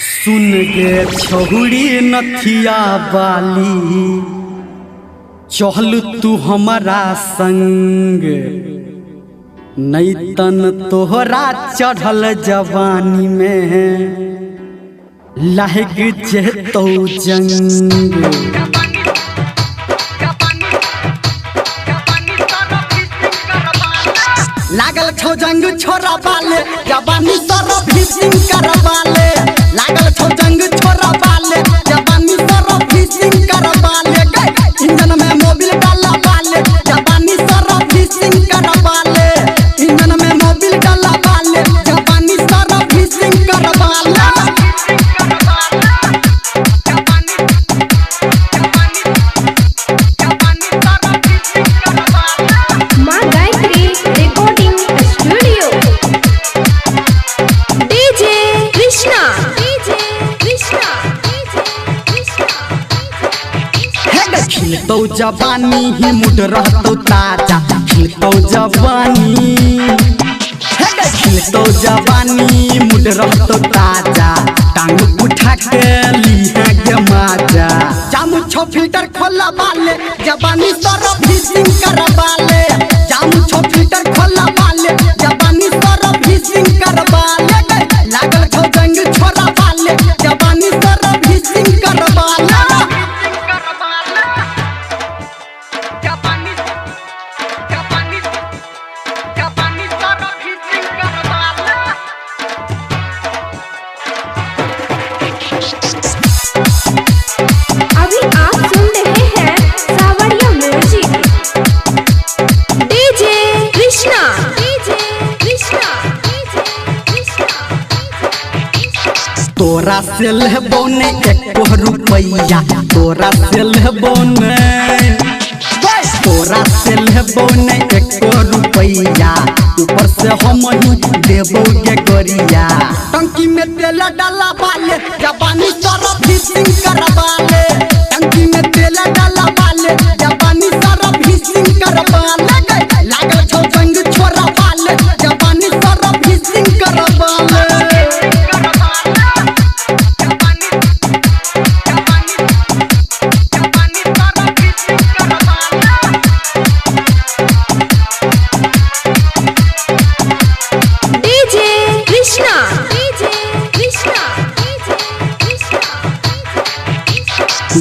सुन गे छहुड़ी नथिया बाली, चहल तू हमारा संग, नैतन तोहरा चढ़ल जवानी में लहग जेतौ जंग। लागल छौ जंग छोरा बाले, जवानी सर भीसिंग करवाले। लागल छौ जंग छोरा बाले, जवानी सर भीसिंग करवाले। इंजन में मोबिल डाला बाले, जवानी सर भीसिंग करवाले। इंजन में मोबिल डाला बाले, जवानी सर भीसिंग करवाले। खिलतौ जवानी ही मुड रहतौ ताजा, खिलतौ जवानी, खिलतौ जवानी मुड रहतौ ताजा। टांग उठा के लीहा के माजा, जामु 6 फिल्टर खोला बाले, जवानी सर भीसिंग करवाले। जामु 6 फिल्टर खोला बाले, जवानी सर भीसिंग करवाले। लागल छौ जंग छोरा बाले, जवानी सर भीसिंग करवाले। तोरा से लेबो ने 1 रुपैया, तोरा से लेबो ने, तोरा से लेबो ने 1 रुपैया। ऊपर से हम ही देबो के गोरिया। टंकी में तेल डाला बाले, जवानी सर भीसिंग करवाले। टंकी में तेल डाला बाले, जवानी सर भीसिंग करवाले। लागल छौ जंग छोरा बाले, जवानी सर भीसिंग करवाले।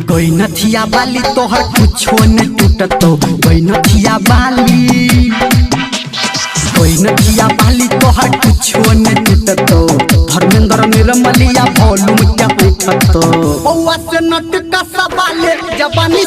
कोई नथिया बाली तोहर कुछो न टूटतो, कोई नथिया बाली, कोई नथिया बाली तोहर कुछो न टूटतो। धर्मेंद्र निर्मलिया वॉल्यूम क्या उठतो। बउआ से नट का सवाले, जवानी